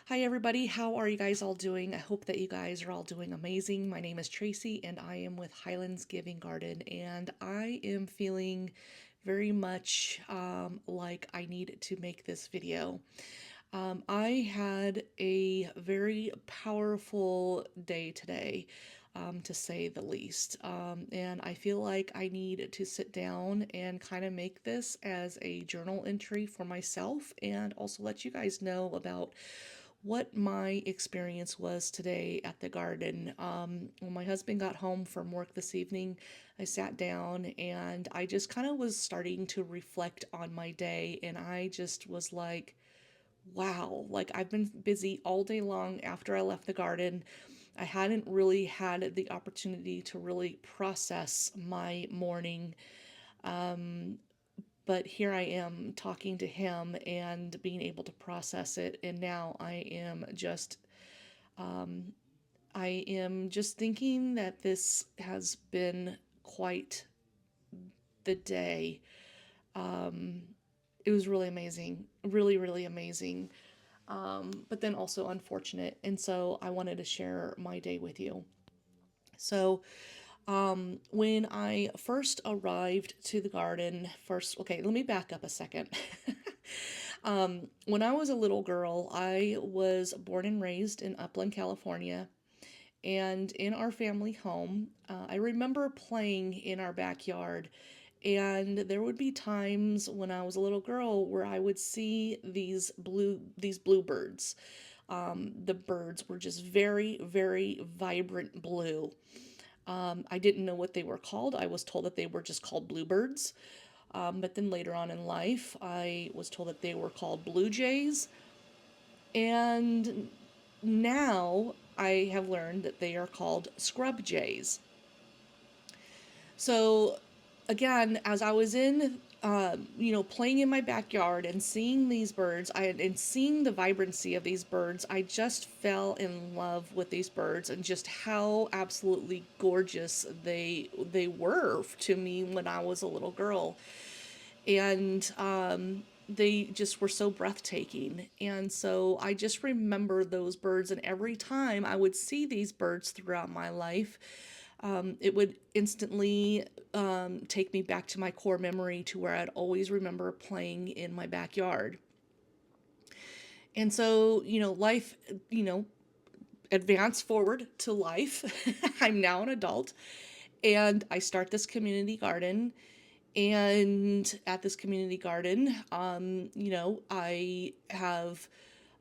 Hi, everybody. How are you guys all doing? I hope that you guys are all doing amazing. My name is TracEy, and I am with Highlands Giving Garden, and I am feeling very much like I need to make this video. I had a very powerful day today, to say the least. And I feel like I need to sit down and kind of make this as a journal entry for myself and also let you guys know about what my experience was today at the garden. When my husband got home from work this evening, I sat down and I just kind of was starting to reflect on my day, and I just was like, wow, like I've been busy all day long after I left the garden. I hadn't really had the opportunity to really process my morning. But here I am talking to him and being able to process it. And now I am just thinking that this has been quite the day. It was really amazing, really, really amazing. But then also unfortunate. And so I wanted to share my day with you. So, when I first arrived to the garden, okay, let me back up a second. When I was a little girl, I was born and raised in Upland, California. And in our family home, I remember playing in our backyard. And there would be times when I was a little girl where I would see these bluebirds. The birds were just very, very vibrant blue. I didn't know what they were called. I was told that they were just called bluebirds. But then later on in life, I was told that they were called blue jays. And now I have learned that they are called scrub jays. So, again, as I was playing in my backyard and seeing these birds, and seeing the vibrancy of these birds, I just fell in love with these birds and just how absolutely gorgeous they were to me when I was a little girl. And they just were so breathtaking. And so I just remember those birds, and every time I would see these birds throughout my life, it would instantly take me back to my core memory to where I'd always remember playing in my backyard. And so, life, advance forward to life. I'm now an adult, and I start this community garden. And at this community garden, I have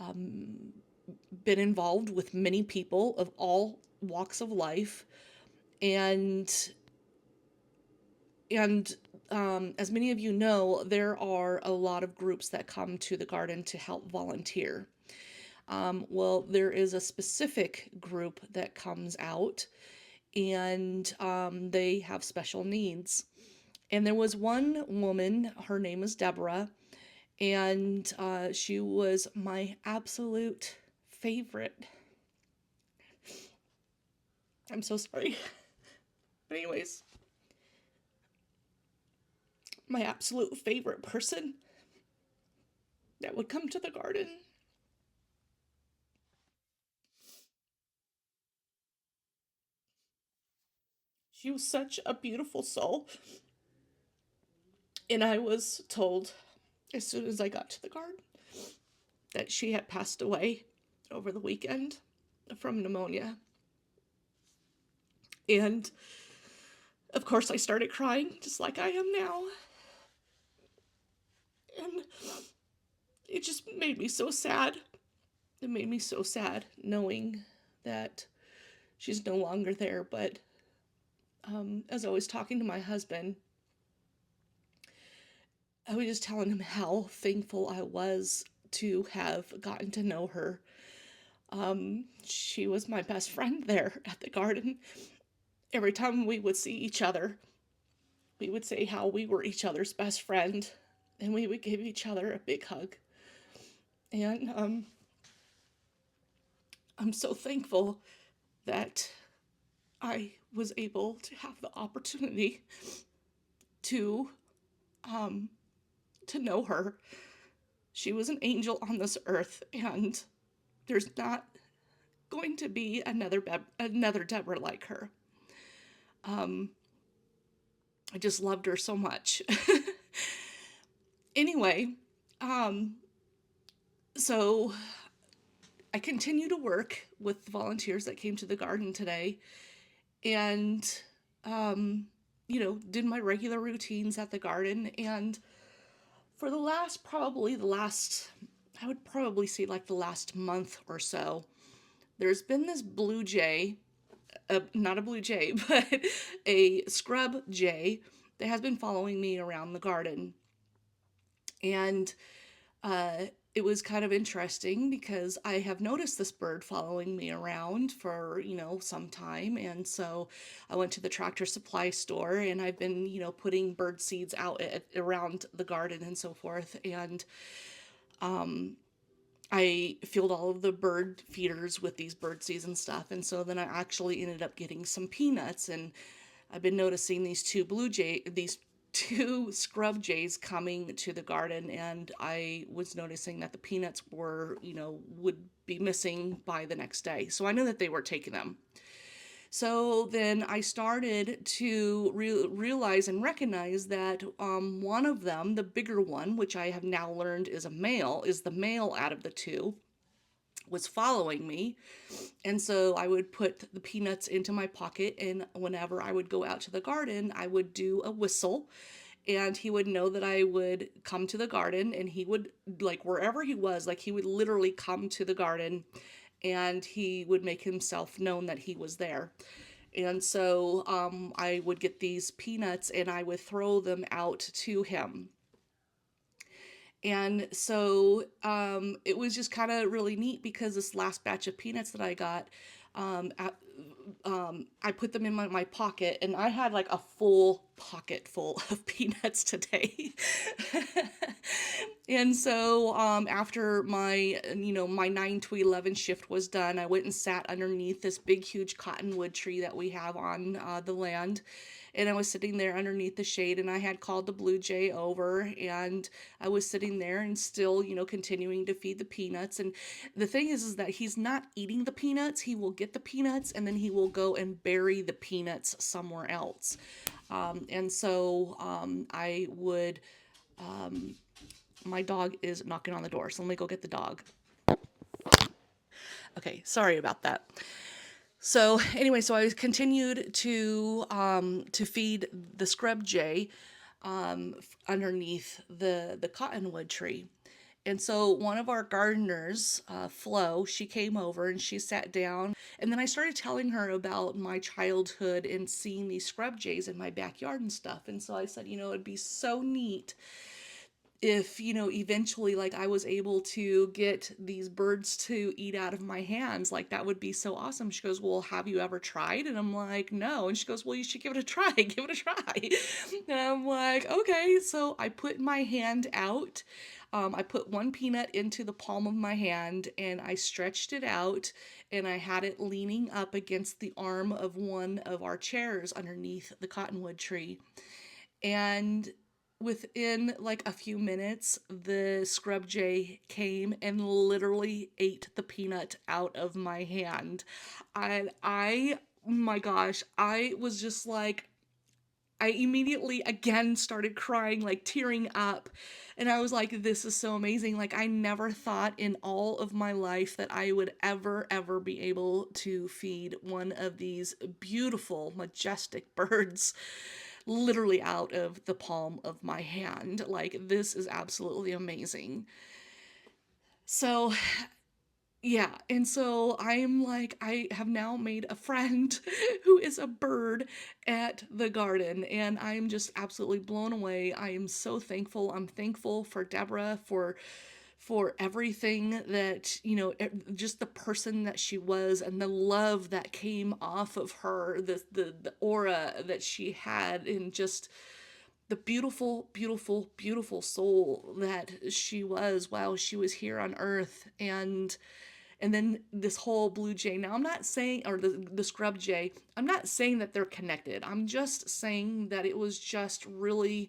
been involved with many people of all walks of life, and as many of you know, there are a lot of groups that come to the garden to help volunteer. Well, there is a specific group that comes out, and they have special needs. And there was one woman, her name is Deborah, and she was my absolute favorite. I'm so sorry. But, anyways, my absolute favorite person that would come to the garden. She was such a beautiful soul. And I was told as soon as I got to the garden that she had passed away over the weekend from pneumonia. And of course, I started crying just like I am now. And it just made me so sad. It made me so sad knowing that she's no longer there. But as I was talking to my husband, I was just telling him how thankful I was to have gotten to know her. She was my best friend there at the garden. Every time we would see each other, we would say how we were each other's best friend, and we would give each other a big hug. And I'm so thankful that I was able to have the opportunity to um, to know her. She was an angel on this earth, and There's not going to be another Deborah like her. I just loved her so much. Anyway, so I continue to work with the volunteers that came to the garden today, and did my regular routines at the garden. And for I would probably say like the last month or so, there's been this blue jay, not a blue jay, but a scrub jay that has been following me around the garden. And it was kind of interesting because I have noticed this bird following me around for, some time. And so I went to the Tractor Supply store, and I've been, putting bird seeds out around the garden and so forth. And I filled all of the bird feeders with these bird seeds and stuff. And so then I actually ended up getting some peanuts. And I've been noticing these two scrub jays coming to the garden, and I was noticing that the peanuts were, would be missing by the next day. So I knew that they were taking them. So then I started to realize and recognize that one of them, the bigger one, which I have now learned is the male out of the two, was following me. And so I would put the peanuts into my pocket, and whenever I would go out to the garden, I would do a whistle, and he would know that I would come to the garden, and he would, like, wherever he was, like, he would literally come to the garden, and he would make himself known that he was there. And so I would get these peanuts and I would throw them out to him. And so it was just kind of really neat because this last batch of peanuts that I got, I put them in my pocket, and I had like a full pocket full of peanuts today. And so after my 9 to 11 shift was done, I went and sat underneath this big, huge cottonwood tree that we have on the land. And I was sitting there underneath the shade, and I had called the blue jay over, and I was sitting there and still, continuing to feed the peanuts. And the thing is that he's not eating the peanuts. He will get the peanuts, and then he will go and bury the peanuts somewhere else. And so I would, my dog is knocking on the door, so let me go get the dog. Okay, sorry about that. So anyway, so I continued to feed the scrub jay underneath the cottonwood tree. And so one of our gardeners, Flo, she came over and she sat down. And then I started telling her about my childhood and seeing these scrub jays in my backyard and stuff. And so I said, it'd be so neat if, eventually, like, I was able to get these birds to eat out of my hands, like, that would be so awesome. She goes, well, have you ever tried? And I'm like, no. And she goes, well, you should give it a try. Give it a try. And I'm like, okay. So I put my hand out. I put one peanut into the palm of my hand, and I stretched it out, and I had it leaning up against the arm of one of our chairs underneath the cottonwood tree. And within like a few minutes, the scrub jay came and literally ate the peanut out of my hand. And my gosh, I was just like, I immediately again started crying, like tearing up. And I was like, this is so amazing. Like, I never thought in all of my life that I would ever be able to feed one of these beautiful, majestic birds literally out of the palm of my hand. Like, this is absolutely amazing. So yeah, and so I'm like, I have now made a friend who is a bird at the garden, and I'm just absolutely blown away. I am so thankful. I'm thankful for Deborah for everything that, just the person that she was, and the love that came off of her, the aura that she had, and just the beautiful, beautiful, beautiful soul that she was while she was here on earth. And then this whole blue jay. Now, I'm not saying, or the scrub jay, I'm not saying that they're connected. I'm just saying that it was just really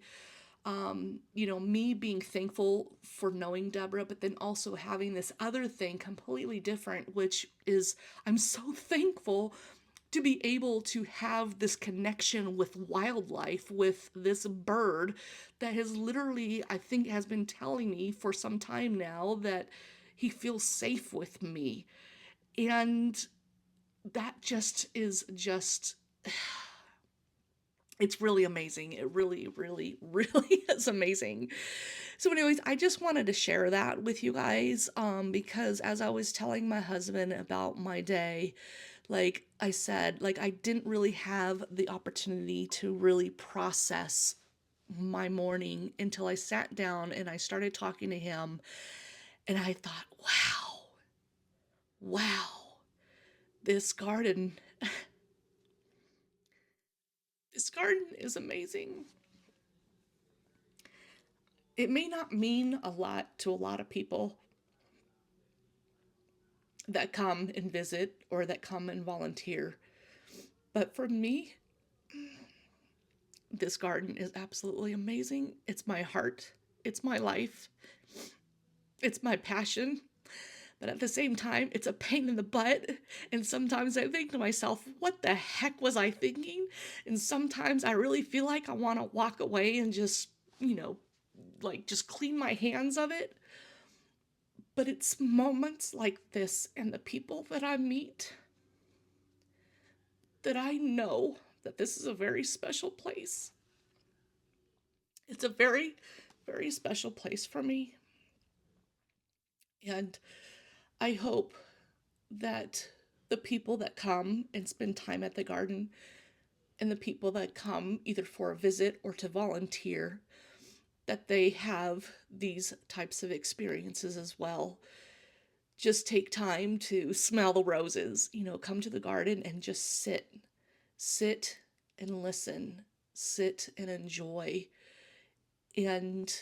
me being thankful for knowing Deborah, but then also having this other thing completely different, which is I'm so thankful to be able to have this connection with wildlife, with this bird that has literally, I think, has been telling me for some time now that he feels safe with me. And that just is just it's really amazing. It really, really, really is amazing. So, anyways, I just wanted to share that with you guys because as I was telling my husband about my day, like I said, like I didn't really have the opportunity to really process my morning until I sat down and I started talking to him. And I thought, wow, this garden, this garden is amazing. It may not mean a lot to a lot of people that come and visit or that come and volunteer. But for me, this garden is absolutely amazing. It's my heart, it's my life, it's my passion. But at the same time, it's a pain in the butt. And sometimes I think to myself, what the heck was I thinking? And sometimes I really feel like I want to walk away and just, like just clean my hands of it. But it's moments like this and the people that I meet that I know that this is a very special place. It's a very, very special place for me. And I hope that the people that come and spend time at the garden and the people that come either for a visit or to volunteer, that they have these types of experiences as well. Just take time to smell the roses, come to the garden and just sit and listen, sit and enjoy, and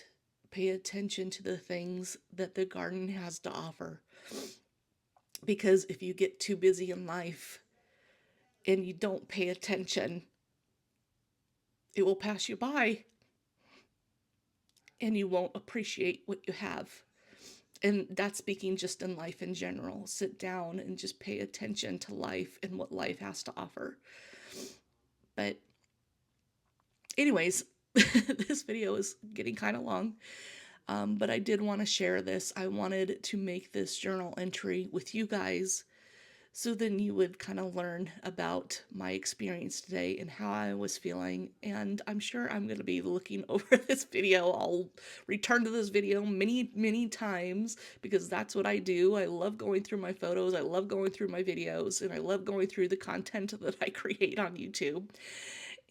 pay attention to the things that the garden has to offer. Because if you get too busy in life and you don't pay attention, it will pass you by and you won't appreciate what you have. And that's speaking just in life in general. Sit down and just pay attention to life and what life has to offer. But anyways, this video is getting kind of long, but I did want to share this. I wanted to make this journal entry with you guys so then you would kind of learn about my experience today and how I was feeling. And I'm sure I'm going to be looking over this video. I'll return to this video many, many times because that's what I do. I love going through my photos. I love going through my videos, and I love going through the content that I create on YouTube.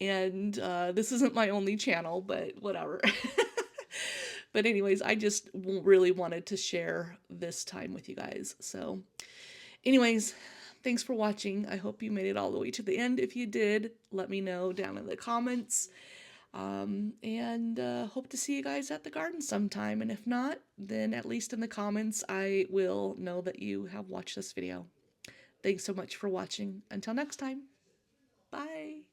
And this isn't my only channel, but whatever. But anyways, I just really wanted to share this time with you guys. So anyways, thanks for watching. I hope you made it all the way to the end. If you did, let me know down in the comments. And hope to see you guys at the garden sometime. And if not, then at least in the comments, I will know that you have watched this video. Thanks so much for watching. Until next time, bye.